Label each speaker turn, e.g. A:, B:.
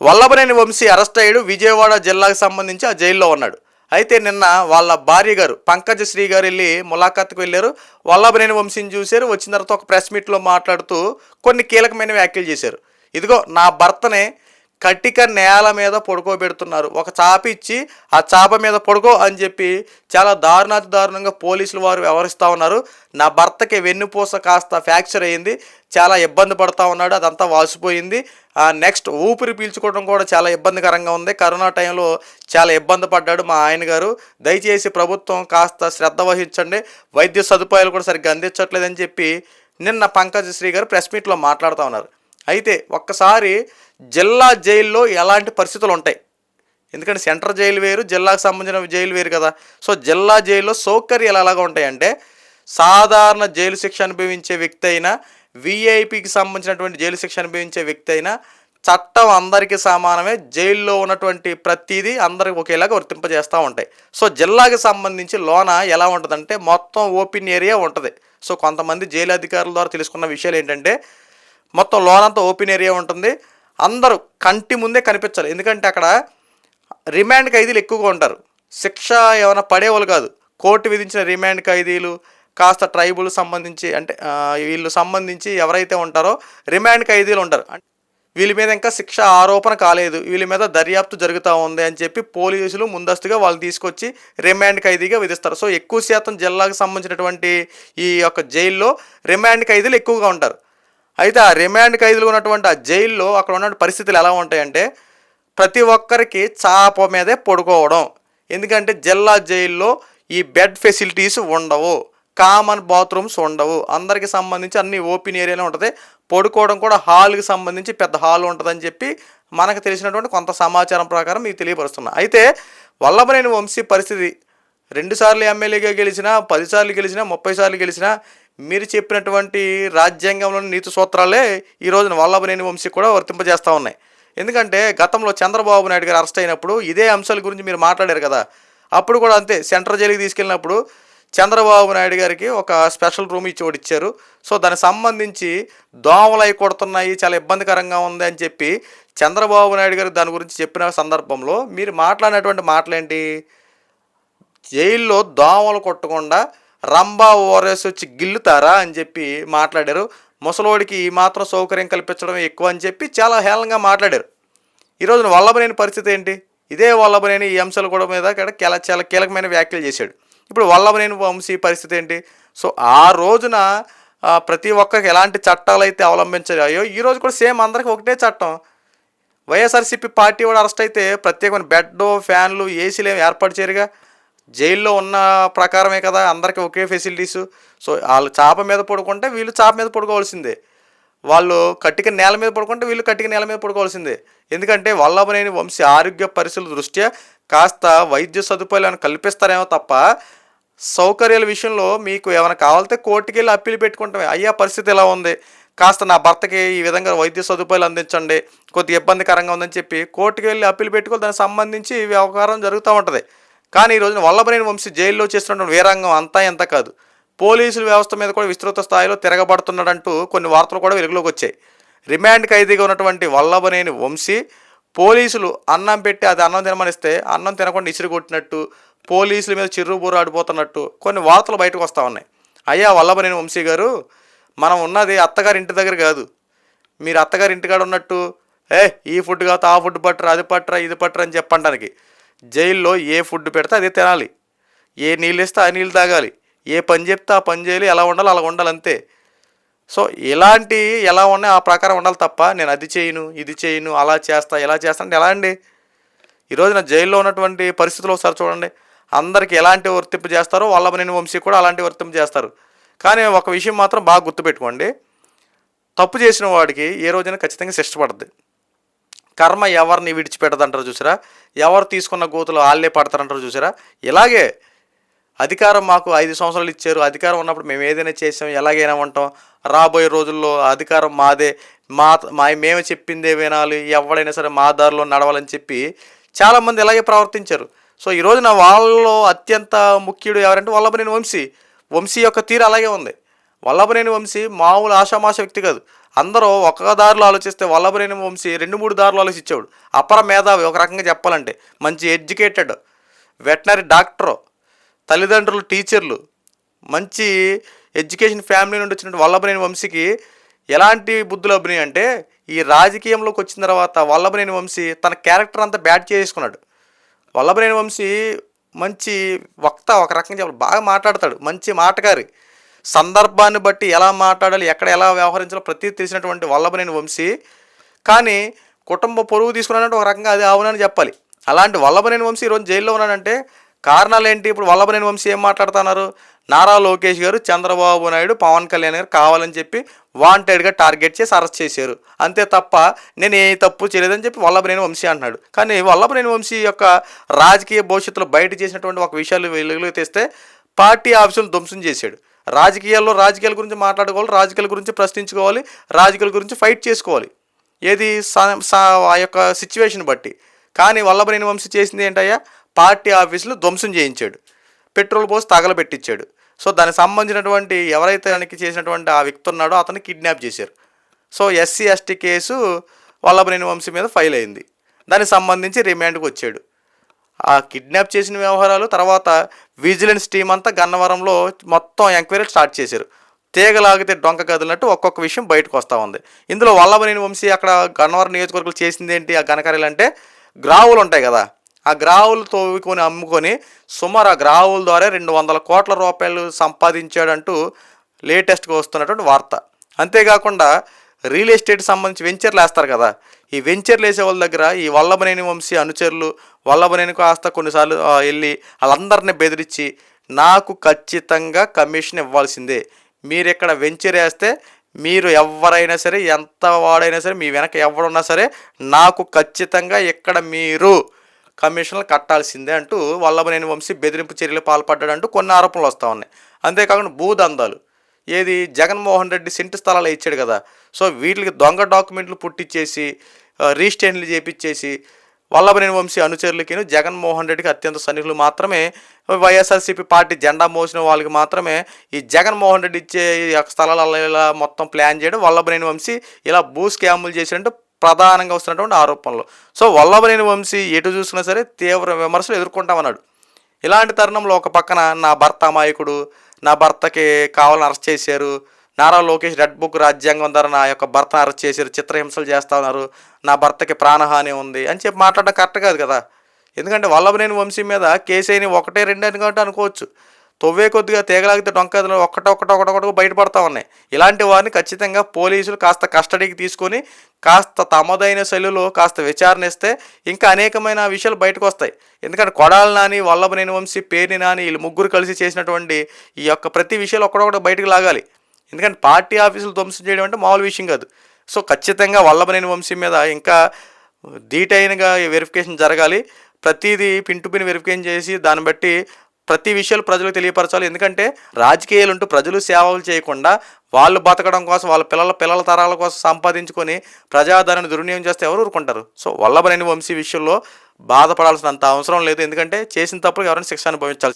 A: Vallabhaneni Vamsi arrest అయ్యాడు. విజయవాడ జిల్లాకు సంబంధించి ఆ జైల్లో ఉన్నాడు. అయితే నిన్న వాళ్ళ భార్య గారు పంకజశ్రీ గారు వెళ్ళి ములాఖాత్కు వెళ్ళారు. వల్లభనేని వంశీని చూశారు. వచ్చిన తర్వాత ఒక ప్రెస్ మీట్లో మాట్లాడుతూ కొన్ని కీలకమైన వ్యాఖ్యలు చేశారు. ఇదిగో నా భర్తనే కటిక నేల మీద పడుకోబెడుతున్నారు, ఒక చాప ఇచ్చి ఆ చాప మీద పడుకో అని చెప్పి చాలా దారుణాతి దారుణంగా పోలీసులు వారు వ్యవహరిస్తూ ఉన్నారు. నా భర్తకి వెన్నుపూస కాస్త ఫ్రాక్చర్ అయ్యింది, చాలా ఇబ్బంది పడుతూ ఉన్నాడు, అదంతా వాసిపోయింది. నెక్స్ట్ ఊపిరి పీల్చుకోవడం కూడా చాలా ఇబ్బందికరంగా ఉంది. కరోనా టైంలో చాలా ఇబ్బంది పడ్డాడు మా ఆయన గారు. దయచేసి ప్రభుత్వం కాస్త శ్రద్ధ వహించండి, వైద్య సదుపాయాలు కూడా సరిగ్గా అందించట్లేదని చెప్పి నిన్న పంకజశ్రీ గారు ప్రెస్ మీట్లో మాట్లాడుతూ ఉన్నారు. అయితే ఒక్కసారి జిల్లా జైల్లో ఎలాంటి పరిస్థితులు ఉంటాయి, ఎందుకంటే సెంట్రల్ జైలు వేరు, జిల్లాకు సంబంధించిన జైలు వేరు కదా. సో జిల్లా జైల్లో సౌకర్యాలు ఎలాగా ఉంటాయంటే, సాధారణ జైలు శిక్ష అనుభవించే వ్యక్తి అయినా, విఐపికి సంబంధించినటువంటి జైలు శిక్ష అనుభవించే వ్యక్తి అయినా చట్టం అందరికీ సమానమే. జైల్లో ఉన్నటువంటి ప్రతిదీ అందరికి ఒకేలాగా వర్తింపజేస్తూ ఉంటాయి. సో జిల్లాకి సంబంధించి లోన ఎలా ఉంటుందంటే మొత్తం ఓపెన్ ఏరియా ఉంటుంది. సో కొంతమంది జైలు అధికారుల ద్వారా తెలుసుకున్న విషయాలు ఏంటంటే, మొత్తం లోనంతా ఓపెన్ ఏరియా ఉంటుంది, అందరూ కంటి ముందే కనిపించాలి. ఎందుకంటే అక్కడ రిమాండ్ ఖైదీలు ఎక్కువగా ఉంటారు, శిక్ష ఏమైనా పడేవాళ్ళు కాదు. కోర్టు విధించిన రిమాండ్ ఖైదీలు కాస్త ట్రైబుల్ సంబంధించి అంటే వీళ్ళు సంబంధించి ఎవరైతే ఉంటారో రిమాండ్ ఖైదీలు ఉంటారు. వీళ్ళ మీద ఇంకా శిక్ష ఆరోపణ కాలేదు, వీళ్ళ మీద దర్యాప్తు జరుగుతూ ఉంది అని చెప్పి పోలీసులు ముందస్తుగా వాళ్ళు తీసుకొచ్చి రిమాండ్ ఖైదీగా విధిస్తారు. సో ఎక్కువ శాతం జిల్లాకు సంబంధించినటువంటి ఈ యొక్క జైల్లో రిమాండ్ ఖైదీలు ఎక్కువగా ఉంటారు. అయితే ఆ రిమాండ్ ఖైదీలు ఉన్నటువంటి ఆ జైల్లో అక్కడ ఉన్న పరిస్థితులు ఎలా ఉంటాయంటే, ప్రతి ఒక్కరికి చాప మీదే పడుకోవడం. ఎందుకంటే జిల్లా జైల్లో ఈ బెడ్ ఫెసిలిటీస్ ఉండవు, కామన్ బాత్రూమ్స్ ఉండవు, అందరికి సంబంధించి అన్ని ఓపెన్ ఏరియానే ఉంటుంది. పడుకోవడం కూడా హాల్కి సంబంధించి పెద్ద హాల్ ఉంటుందని చెప్పి మనకు తెలిసినటువంటి కొంత సమాచారం ప్రకారం మీకు తెలియపరుస్తున్నా. అయితే వల్లభనేని వంశీ పరిస్థితి 2 సార్లు ఎమ్మెల్యేగా గెలిచినా, 10 సార్లు గెలిచినా, 30 సార్లు గెలిచినా మీరు చెప్పినటువంటి రాజ్యాంగంలోని నీతి సూత్రాలే ఈ రోజున వల్లభనేని వంశీ కూడా వర్తింపజేస్తూ ఉన్నాయి. ఎందుకంటే గతంలో చంద్రబాబు నాయుడు గారు అరెస్ట్ అయినప్పుడు ఇదే అంశాల గురించి మీరు మాట్లాడారు కదా. అప్పుడు కూడా అంతే, సెంట్రల్ జైలుకి తీసుకెళ్ళినప్పుడు చంద్రబాబు నాయుడు గారికి ఒక స్పెషల్ రూమ్ ఇచ్చారు. సో దానికి సంబంధించి దోమలు అవి కొడుతున్నాయి, చాలా ఇబ్బందికరంగా ఉంది అని చెప్పి చంద్రబాబు నాయుడు గారు దాని గురించి చెప్పిన సందర్భంలో మీరు మాట్లాడినటువంటి మాటలేంటి, జైల్లో దోమలు కొట్టకుండా రంబా ఓఆర్ఎస్ వచ్చి గిల్లుతారా అని చెప్పి మాట్లాడారు. ముసలోడికి ఈ మాత్రం సౌకర్యం కల్పించడం ఎక్కువ అని చెప్పి చాలా హేళనగా మాట్లాడారు. ఈరోజున వల్లభనేని పరిస్థితి ఏంటి, ఇదే వల్లభనేని ఈ అంశాలు కూడా మీద చాలా కీలకమైన వ్యాఖ్యలు చేశాడు. ఇప్పుడు వల్లభనేని వంశీ పరిస్థితి ఏంటి. సో ఆ రోజున ప్రతి ఒక్కరికి ఎలాంటి చట్టాలు అయితే అవలంబించాయో ఈరోజు కూడా సేమ్ అందరికి ఒకటే చట్టం. వైఎస్ఆర్సీపీ పార్టీ వాడు అరెస్ట్ అయితే ప్రత్యేకమైన బెడ్, ఫ్యాన్లు, ఏసీలు ఏమి ఏర్పాటు చేయరుగా. జైల్లో ఉన్న ప్రకారమే కదా అందరికీ ఒకే ఫెసిలిటీసు. సో వాళ్ళు చాప మీద పడుకుంటే వీళ్ళు చాప మీద పడుకోవాల్సిందే, వాళ్ళు కట్టిక నేల మీద పడుకుంటే వీళ్ళు కట్టిక నేల మీద పడుకోవాల్సిందే. ఎందుకంటే వల్లభనేని వంశీ ఆరోగ్య పరిస్థితుల దృష్ట్యా కాస్త వైద్య సదుపాయాలు ఏమైనా కల్పిస్తారేమో తప్ప సౌకర్యాల విషయంలో మీకు ఏమైనా కావాలితే కోర్టుకి వెళ్ళి అప్పీలు పెట్టుకుంటామే. అయ్యా పరిస్థితి ఎలా ఉంది, కాస్త నా భర్తకి ఈ విధంగా వైద్య సదుపాయాలు అందించండి, కొద్దిగా ఇబ్బందికరంగా ఉందని చెప్పి కోర్టుకి వెళ్ళి అప్పీలు పెట్టుకోవాలి. దానికి సంబంధించి వ్యవహారం జరుగుతూ ఉంటుంది. కానీ ఈ రోజున వల్లభనేని వంశీ జైల్లో చేస్తున్నటువంటి వీరాంగం అంతా ఎంత కాదు, పోలీసుల వ్యవస్థ మీద కూడా విస్తృత స్థాయిలో తిరగబడుతున్నాడంటూ కొన్ని వార్తలు కూడా వెలుగులోకి వచ్చాయి. రిమాండ్ ఖైదీగా ఉన్నటువంటి వల్లభనేని వంశీ పోలీసులు అన్నం పెట్టి అది అన్నం తినమనిస్తే అన్నం తినకుండా ఇసిరి కొట్టినట్టు, పోలీసుల మీద చిర్రుబుర్రు ఆడిపోతున్నట్టు కొన్ని వార్తలు బయటకు వస్తూ ఉన్నాయి. అయ్యా వల్లభనేని వంశీ గారు, మనం ఉన్నది అత్తగారి ఇంటి దగ్గర కాదు, మీరు అత్తగారి ఇంటికాడ ఉన్నట్టు ఈ ఫుడ్ కాదు ఆ ఫుడ్ పట్టరా, అది పట్టరా, ఇది పట్టరా అని చెప్పడానికి. జైల్లో ఏ ఫుడ్ పెడితే అదే తినాలి, ఏ నీళ్ళు ఇస్తే ఆ నీళ్ళు తాగాలి, ఏ పని చెప్తే ఆ పని చేయాలి, ఎలా ఉండాలి అలా ఉండాలి అంతే. సో ఇలాంటి ఎలా ఉన్నాయి ఆ ప్రకారం ఉండాలి తప్ప నేను అది చేయను, ఇది చేయను, అలా చేస్తా, ఇలా చేస్తా అంటే ఎలా అండి. ఈరోజున జైల్లో ఉన్నటువంటి పరిస్థితులు ఒకసారి చూడండి, అందరికీ ఎలాంటి వర్తింపు చేస్తారో వల్లభనేని వంశీ కూడా అలాంటి వర్తింపు చేస్తారు. కానీ ఒక విషయం మాత్రం బాగా గుర్తుపెట్టుకోండి, తప్పు చేసిన వాడికి ఏ రోజైనా ఖచ్చితంగా శిక్ష పడుతుంది. కర్మ ఎవరిని విడిచిపెట్టదంటారు చూసారా, ఎవరు తీసుకున్న గోతులు వాళ్ళే పడతారంటారు చూసారా. ఇలాగే అధికారం మాకు 5 సంవత్సరాలు ఇచ్చారు, అధికారం ఉన్నప్పుడు మేము ఏదైనా చేసాం, ఎలాగైనా ఉంటాం, రాబోయే రోజుల్లో అధికారం మాదే, మేమే చెప్పిందే వినాలి, ఎవడైనా సరే మా దారిలో నడవాలని చెప్పి చాలామంది ఇలాగే ప్రవర్తించారు. సో ఈ రోజున వాళ్ళలో అత్యంత ముఖ్యుడు ఎవరంటే వల్లభనేని వంశీ. వంశీ యొక్క తీరు అలాగే ఉంది. వల్లభనేని వంశీ మామూలు ఆషామాష వ్యక్తి కాదు. అందరూ ఒక దారిలో ఆలోచిస్తే వల్లభనేని వంశీ 2-3 దారులు ఆలోచించేవాడు. అపర మేధావి ఒక రకంగా చెప్పాలంటే. మంచి ఎడ్యుకేటెడ్, వెటనరీ డాక్టరు, తల్లిదండ్రులు టీచర్లు, మంచి ఎడ్యుకేషన్ ఫ్యామిలీ నుండి వచ్చినటువంటి వల్లభనేని వంశీకి ఎలాంటి బుద్ధులు అభినయం అంటే, ఈ రాజకీయంలోకి వచ్చిన తర్వాత వల్లభనేని వంశీ తన క్యారెక్టర్ అంతా బ్యాడ్ చేసుకున్నాడు. వల్లభనేని వంశీ మంచి వక్త, ఒక రకంగా చెప్పాలి, బాగా మాట్లాడతాడు, మంచి మాటగారి, సందర్భాన్ని బట్టి ఎలా మాట్లాడాలి, ఎక్కడ ఎలా వ్యవహరించాలో ప్రతి తెలిసినటువంటి వల్లభనేని వంశీ. కానీ కుటుంబ పొరుగు తీసుకున్నాడంటే ఒక రకంగా అది అవునని చెప్పాలి. అలాంటి వల్లభనేని వంశీ ఈరోజు జైల్లో ఉన్నాడంటే కారణాలు ఏంటి? ఇప్పుడు వల్లభనేని వంశీ ఏం మాట్లాడుతున్నారు? నారా లోకేష్ గారు, చంద్రబాబు నాయుడు, పవన్ కళ్యాణ్ గారు కావాలని చెప్పి వాంటెడ్గా టార్గెట్ చేసి అరెస్ట్ చేశారు, అంతే తప్ప నేను ఏ తప్పు చేయలేదని చెప్పి వల్లభనేని వంశీ అంటున్నాడు. కానీ వల్లభనేని వంశీ యొక్క రాజకీయ భవిష్యత్తులో బయట చేసినటువంటి ఒక విషయాలు వెలుగులోకి తెస్తే పార్టీ ఆఫీసులు ధ్వంసం చేశాడు. రాజకీయాల గురించి మాట్లాడుకోవాలి, రాజకీయాల గురించి ప్రశ్నించుకోవాలి, రాజకీయాల గురించి ఫైట్ చేసుకోవాలి, ఏది ఆ యొక్క సిచ్యువేషన్ బట్టి. కానీ వల్లభనేని వంశీ చేసింది ఏంటయ్యా? పార్టీ ఆఫీసులు ధ్వంసం చేయించాడు, పెట్రోల్ పోసి తగలబెట్టించాడు. సో దానికి సంబంధించినటువంటి ఎవరైతే దానికి చేసినటువంటి ఆ వ్యక్తి ఉన్నాడో అతన్ని కిడ్నాప్ చేశారు. So SC ST case Vallabhaneni Vamsi మీద ఫైల్ అయింది. దానికి సంబంధించి రిమాండ్కి వచ్చాడు. ఆ కిడ్నాప్ చేసిన వ్యవహారాలు తర్వాత విజిలెన్స్ టీం అంతా గన్నవరంలో మొత్తం ఎంక్వైరీ స్టార్ట్ చేశారు. తీగలాగితే డొంక కదిలినట్టు ఒక్కొక్క విషయం బయటకు వస్తూ ఉంది. ఇందులో వల్లభనేని వంశీ అక్కడ గన్నవరం నియోజకవర్గంలో చేసింది ఏంటి? ఆ ఘనకార్యాలు అంటే గ్రావులు ఉంటాయి కదా, ఆ గ్రావులు తోవుకొని అమ్ముకొని సుమారు ఆ గ్రావుల ద్వారా 200 కోట్ల రూపాయలు సంపాదించాడంటూ లేటెస్ట్గా వస్తున్నటువంటి వార్త. అంతేకాకుండా రియల్ ఎస్టేట్ సంబంధించి వెంచర్లు వేస్తారు కదా, ఈ వెంచర్లు వేసే వాళ్ళ దగ్గర ఈ వల్లభనేని వంశీ అనుచరులు వల్లభనేని కాస్త కొన్నిసార్లు వెళ్ళి వాళ్ళందరినీ బెదిరించి నాకు ఖచ్చితంగా కమిషన్ ఇవ్వాల్సిందే, మీరు ఇక్కడ వెంచర్ వేస్తే మీరు ఎవరైనా సరే, ఎంత వాడైనా సరే, మీ వెనక ఎవరున్నా సరే, నాకు ఖచ్చితంగా ఇక్కడ మీరు కమిషన్లు కట్టాల్సిందే అంటూ వల్లభనేని వంశీ బెదిరింపు చర్యలు పాల్పడ్డాడంటూ కొన్ని ఆరోపణలు వస్తూ ఉన్నాయి. అంతేకాకుండా భూదందాలు, ఏది జగన్మోహన్ రెడ్డి సెంటు స్థలాలు ఇచ్చాడు కదా, సో వీటికి దొంగ డాక్యుమెంట్లు పుట్టించేసి రిజిస్ట్రేషన్లు చేపించేసి వల్లభనేని వంశీ అనుచరులకి జగన్మోహన్ రెడ్డికి అత్యంత సన్నిహితులు మాత్రమే, వైఎస్ఆర్సీపీ పార్టీ జెండా మోసిన వాళ్ళకి మాత్రమే ఈ జగన్మోహన్ రెడ్డి ఇచ్చే స్థలాలు ఇలా మొత్తం ప్లాన్ చేయడం వల్లభనేని వంశీ ఇలా భూ స్కాములు చేసినట్టు ప్రధానంగా వస్తున్నటువంటి ఆరోపణలు. సో వల్లభనేని వంశీ ఎటు చూసినా సరే తీవ్ర విమర్శలు ఎదుర్కొంటామన్నాడు. ఇలాంటి తరుణంలో ఒక పక్కన నా భర్త అమాయకుడు, నా భర్తకి కావాలని అరెస్ట్ చేశారు, నారా లోకేష్ రెడ్ బుక్ రాజ్యాంగం ద్వారా నా యొక్క భర్తను అరెస్ట్ చేశారు, చిత్రహింసలు చేస్తూ ఉన్నారు, నా భర్తకి ప్రాణహాని ఉంది అని చెప్పి మాట్లాడడం కరెక్ట్ కాదు కదా. ఎందుకంటే వల్లభనేని వంశీ మీద కేసు అయిన 1-2 అని కాబట్టి అనుకోవచ్చు, తొవ్వే కొద్దిగా తీగలాగితే డొంకదలు ఒక్కటొక్కటొక్కటొక్కటో బయటపడతా ఉన్నాయి. ఇలాంటి వారిని ఖచ్చితంగా పోలీసులు కాస్త కస్టడీకి తీసుకొని కాస్త తమదైన శైలిలో కాస్త విచారణ ఇస్తే ఇంకా అనేకమైన విషయాలు బయటకు వస్తాయి. ఎందుకంటే కొడాలి నాని, వల్లభనేని వంశీ, పేర్ని నాని వీళ్ళు ముగ్గురు కలిసి చేసినటువంటి ఈ యొక్క ప్రతి విషయాలు ఒక్కడొక్కటి బయటకు లాగాలి. ఎందుకంటే పార్టీ ఆఫీసులు ధ్వంసం చేయడం అంటే మామూలు విషయం కాదు. సో ఖచ్చితంగా వల్లభనేని వంశీ మీద ఇంకా డీటెయిల్గా వెరిఫికేషన్ జరగాలి. ప్రతిదీ పిన్ టు పిన్ వెరిఫికేషన్ చేసి దాన్ని బట్టి ప్రతి విషయాలు ప్రజలకు తెలియపరచాలి. ఎందుకంటే రాజకీయాలు ఉంటూ ప్రజలు సేవలు చేయకుండా వాళ్ళు బతకడం కోసం వాళ్ళ పిల్లల తరాల కోసం సంపాదించుకొని ప్రజాధనాన్ని దుర్వినియోగం చేస్తే ఎవరు ఊరుకుంటారు? సో వల్లభనేని వంశీ విషయంలో బాధపడాల్సినంత అవసరం లేదు. ఎందుకంటే చేసిన తప్పుడు ఎవరైనా శిక్ష అనుభవించాలి.